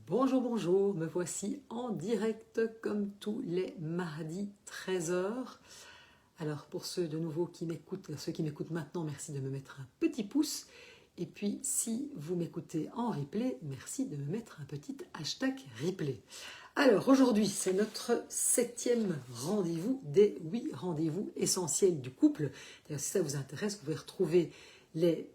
Bonjour, bonjour, me voici en direct comme tous les mardis 13 heures. Alors pour ceux de nouveau qui m'écoutent, ceux qui m'écoutent maintenant, merci de me mettre un petit pouce. Et puis si vous m'écoutez en replay, merci de me mettre un petit hashtag replay. Alors aujourd'hui, c'est notre 7e rendez-vous des 8 rendez-vous essentiels du couple. D'ailleurs, si ça vous intéresse, vous pouvez retrouver les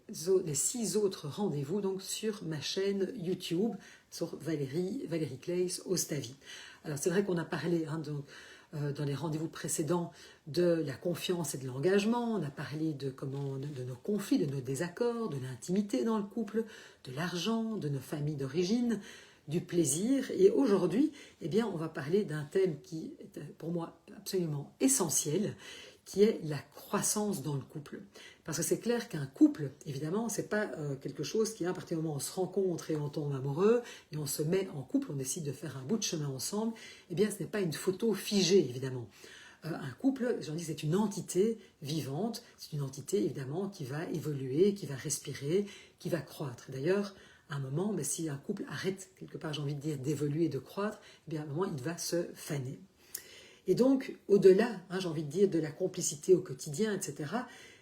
6 autres rendez-vous donc sur ma chaîne YouTube, sur Valérie Claes Ostavi. Alors c'est vrai qu'on a parlé dans les rendez-vous précédents de la confiance et de l'engagement, on a parlé de nos conflits, de nos désaccords, de l'intimité dans le couple, de l'argent, de nos familles d'origine, du plaisir. Et aujourd'hui, eh bien, on va parler d'un thème qui est pour moi absolument essentiel, qui est la croissance dans le couple. Parce que c'est clair qu'un couple, évidemment, c'est pas quelque chose qui, à partir du moment où on se rencontre et on tombe amoureux, et on se met en couple, on décide de faire un bout de chemin ensemble, eh bien, ce n'est pas une photo figée, évidemment. Un couple, j'en dis, c'est une entité vivante, c'est une entité, évidemment, qui va évoluer, qui va respirer, qui va croître. D'ailleurs, à un moment, mais si un couple arrête, quelque part, j'ai envie de dire, d'évoluer et de croître, eh bien, à un moment, il va se faner. Et donc, au-delà, j'ai envie de dire, de la complicité au quotidien, etc.,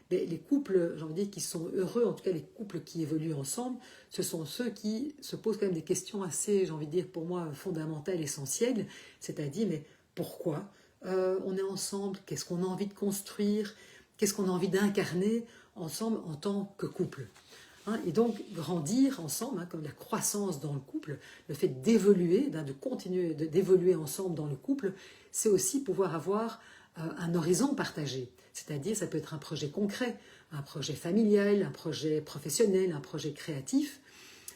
mais les couples, j'ai envie de dire, qui sont heureux, en tout cas les couples qui évoluent ensemble, ce sont ceux qui se posent quand même des questions assez, j'ai envie de dire, pour moi, fondamentales, essentielles, c'est-à-dire, mais pourquoi on est ensemble? Qu'est-ce qu'on a envie de construire? Qu'est-ce qu'on a envie d'incarner ensemble en tant que couple? Et donc, grandir ensemble, comme la croissance dans le couple, le fait d'évoluer, de continuer d'évoluer ensemble dans le couple, c'est aussi pouvoir avoir un horizon partagé. C'est-à-dire, ça peut être un projet concret, un projet familial, un projet professionnel, un projet créatif.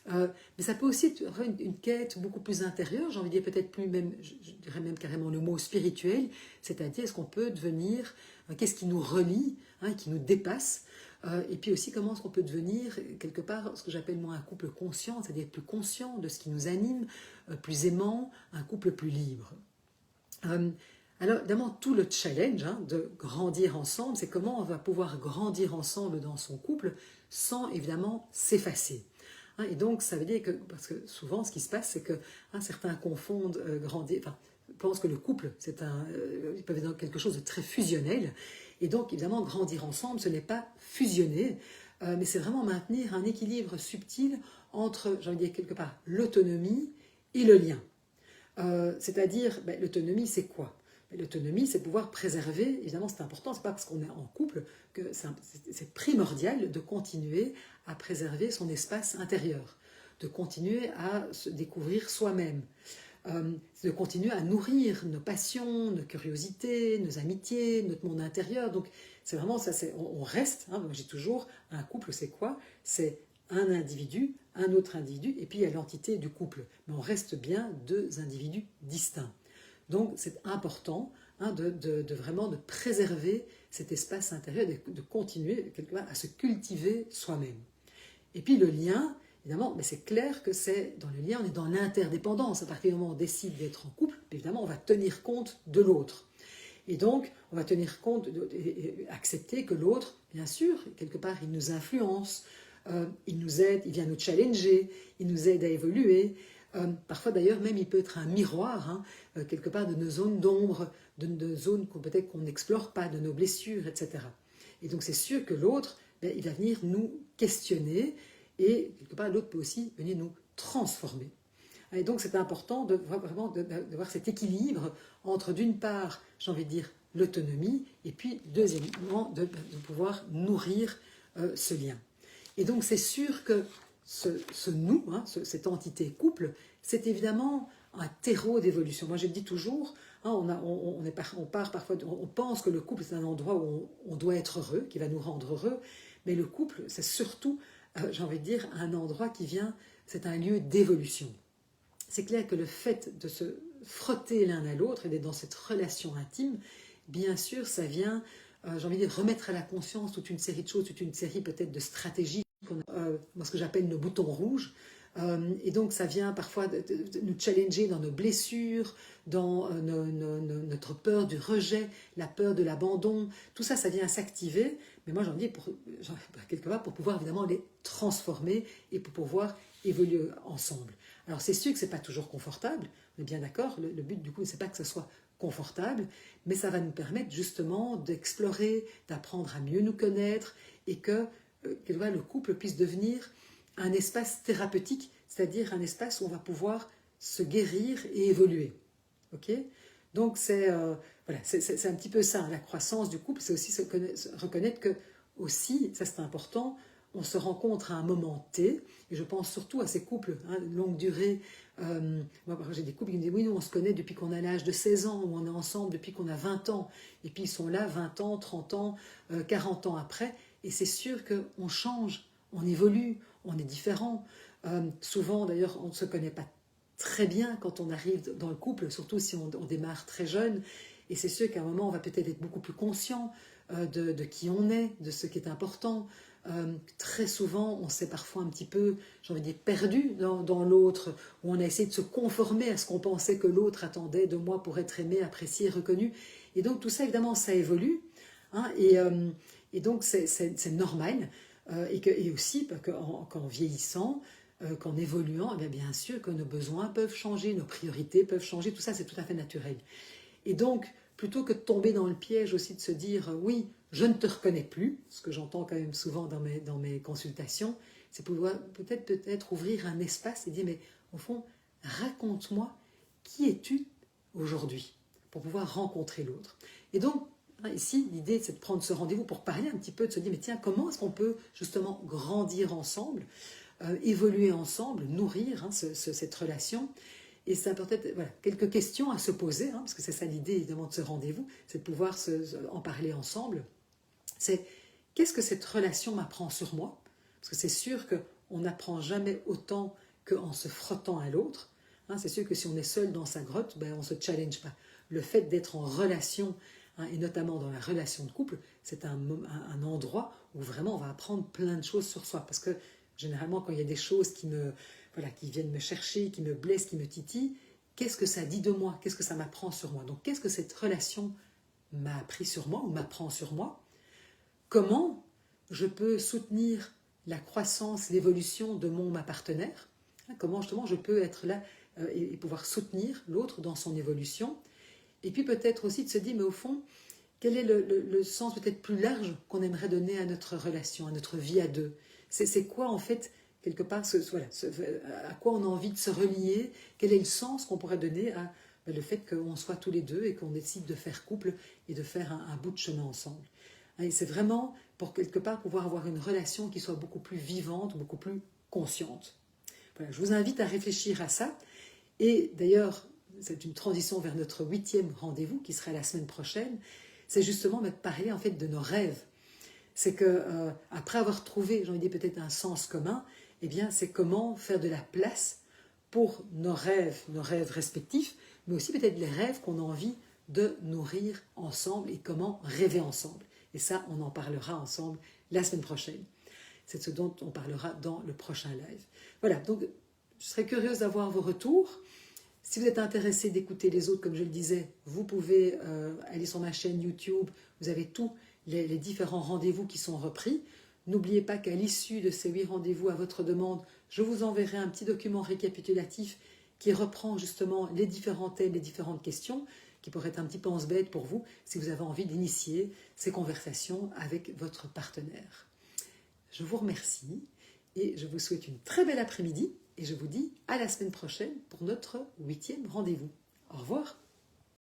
Mais ça peut aussi être une quête beaucoup plus intérieure, j'ai envie de dire peut-être plus même, je dirais même carrément le mot spirituel, c'est-à-dire est-ce qu'on peut devenir, qu'est-ce qui nous relie, qui nous dépasse, et puis aussi comment est-ce qu'on peut devenir quelque part ce que j'appelle moi un couple conscient, c'est-à-dire plus conscient de ce qui nous anime, plus aimant, un couple plus libre. Alors évidemment tout le challenge de grandir ensemble, c'est comment on va pouvoir grandir ensemble dans son couple sans évidemment s'effacer. Et donc, ça veut dire que, parce que souvent, ce qui se passe, c'est que certains confondent grandir, enfin, pensent que le couple, ils peuvent être dans quelque chose de très fusionnel. Et donc, évidemment, grandir ensemble, ce n'est pas fusionner, mais c'est vraiment maintenir un équilibre subtil entre, j'ai envie de dire quelque part, l'autonomie et le lien. C'est-à-dire, l'autonomie, c'est quoi? L'autonomie, c'est pouvoir préserver, évidemment c'est important, c'est pas parce qu'on est en couple que c'est primordial de continuer à préserver son espace intérieur, de continuer à se découvrir soi-même, de continuer à nourrir nos passions, nos curiosités, nos amitiés, notre monde intérieur. Donc c'est vraiment ça, on reste, moi j'ai toujours, un couple c'est quoi? C'est un individu, un autre individu, et puis il y a l'entité du couple. Mais on reste bien deux individus distincts. Donc c'est important de vraiment de préserver cet espace intérieur, de continuer quelque part à se cultiver soi-même. Et puis le lien, évidemment, mais c'est clair que c'est dans le lien, on est dans l'interdépendance. À partir du moment où on décide d'être en couple, évidemment, on va tenir compte de l'autre. Et donc, on va tenir compte, accepter que l'autre, bien sûr, quelque part, il nous influence, il nous aide, il vient nous challenger, il nous aide à évoluer. Parfois d'ailleurs même il peut être un miroir quelque part de nos zones d'ombre, de zones peut-être qu'on n'explore pas, de nos blessures, etc. Et donc c'est sûr que l'autre, il va venir nous questionner et quelque part l'autre peut aussi venir nous transformer. Et donc c'est important de voir cet équilibre entre d'une part, j'ai envie de dire, l'autonomie et puis deuxièmement de pouvoir nourrir ce lien. Et donc c'est sûr que ce nous, cette entité couple, c'est évidemment un terreau d'évolution. Moi je le dis toujours, on part parfois, on pense que le couple c'est un endroit où on doit être heureux, qui va nous rendre heureux, mais le couple c'est surtout, j'ai envie de dire, un endroit c'est un lieu d'évolution. C'est clair que le fait de se frotter l'un à l'autre et d'être dans cette relation intime, bien sûr ça vient, j'ai envie de dire, remettre à la conscience toute une série de choses, toute une série peut-être de stratégies, moi ce que j'appelle nos boutons rouges, et donc ça vient parfois de nous challenger dans nos blessures, dans notre peur du rejet, la peur de l'abandon, tout ça, ça vient s'activer, mais moi j'en dis quelque part pour pouvoir évidemment les transformer et pour pouvoir évoluer ensemble. Alors c'est sûr que ce n'est pas toujours confortable, on est bien d'accord, le but du coup, c'est pas que ce soit confortable, mais ça va nous permettre justement d'explorer, d'apprendre à mieux nous connaître et que le couple puisse devenir un espace thérapeutique, c'est-à-dire un espace où on va pouvoir se guérir et évoluer. Ok? Donc voilà, c'est un petit peu ça, la croissance du couple, c'est aussi se reconnaître que aussi, ça c'est important, on se rencontre à un moment T, et je pense surtout à ces couples de longue durée. Moi, j'ai des couples qui me disent oui, nous on se connaît depuis qu'on a l'âge de 16 ans, ou on est ensemble depuis qu'on a 20 ans, et puis ils sont là 20 ans, 30 ans, 40 ans après, et c'est sûr qu'on change, on évolue, on est différent. Souvent d'ailleurs, on ne se connaît pas très bien quand on arrive dans le couple, surtout si on démarre très jeune, et c'est sûr qu'à un moment on va peut-être être beaucoup plus conscient de qui on est, de ce qui est important. Très souvent, on s'est parfois un petit peu, j'ai envie de dire, perdu dans l'autre, où on a essayé de se conformer à ce qu'on pensait que l'autre attendait de moi pour être aimé, apprécié, reconnu. Et donc tout ça, évidemment, ça évolue. Et donc c'est normal. Et aussi qu'en vieillissant, qu'en évoluant, eh bien sûr que nos besoins peuvent changer, nos priorités peuvent changer, tout ça c'est tout à fait naturel. Et donc, plutôt que de tomber dans le piège aussi de se dire oui, je ne te reconnais plus, ce que j'entends quand même souvent dans mes consultations, c'est pouvoir peut-être ouvrir un espace et dire mais au fond, raconte-moi qui es-tu aujourd'hui pour pouvoir rencontrer l'autre. Et donc, ici, l'idée c'est de prendre ce rendez-vous pour parler un petit peu, de se dire mais tiens, comment est-ce qu'on peut justement grandir ensemble, évoluer ensemble, nourrir cette relation. Et ça peut-être quelques questions à se poser, parce que c'est ça l'idée évidemment de ce rendez-vous, c'est de pouvoir en parler ensemble. C'est qu'est-ce que cette relation m'apprend sur moi? Parce que c'est sûr qu'on n'apprend jamais autant qu'en se frottant à l'autre. C'est sûr que si on est seul dans sa grotte, on ne se challenge pas. Le fait d'être en relation, et notamment dans la relation de couple, c'est un endroit où vraiment on va apprendre plein de choses sur soi. Parce que généralement, quand il y a des choses qui viennent me chercher, qui me blessent, qui me titillent, qu'est-ce que ça dit de moi? Qu'est-ce que ça m'apprend sur moi? Donc, qu'est-ce que cette relation m'a appris sur moi ou m'apprend sur moi? Comment je peux soutenir la croissance, l'évolution de ma partenaire? Comment justement je peux être là et pouvoir soutenir l'autre dans son évolution? Et puis peut-être aussi de se dire, mais au fond, quel est le sens peut-être plus large qu'on aimerait donner à notre relation, à notre vie à deux? C'est quoi en fait, quelque part, à quoi on a envie de se relier? Quel est le sens qu'on pourrait donner à le fait qu'on soit tous les deux et qu'on décide de faire couple et de faire un bout de chemin ensemble? Et c'est vraiment pour quelque part pouvoir avoir une relation qui soit beaucoup plus vivante, beaucoup plus consciente. Voilà, je vous invite à réfléchir à ça. Et d'ailleurs, c'est une transition vers notre 8e rendez-vous qui sera la semaine prochaine. C'est justement de parler en fait de nos rêves. C'est que après avoir trouvé, j'en ai dit peut-être un sens commun, eh bien c'est comment faire de la place pour nos rêves respectifs, mais aussi peut-être les rêves qu'on a envie de nourrir ensemble et comment rêver ensemble. Et ça, on en parlera ensemble la semaine prochaine. C'est de ce dont on parlera dans le prochain live. Voilà, donc je serais curieuse d'avoir vos retours. Si vous êtes intéressé d'écouter les autres, comme je le disais, vous pouvez aller sur ma chaîne YouTube. Vous avez tous les différents rendez-vous qui sont repris. N'oubliez pas qu'à l'issue de ces 8 rendez-vous à votre demande, je vous enverrai un petit document récapitulatif qui reprend justement les différents thèmes, les différentes questions, qui pourraient être un petit peu pense-bête pour vous si vous avez envie d'initier ces conversations avec votre partenaire. Je vous remercie et je vous souhaite une très belle après-midi et je vous dis à la semaine prochaine pour notre 8e rendez-vous. Au revoir.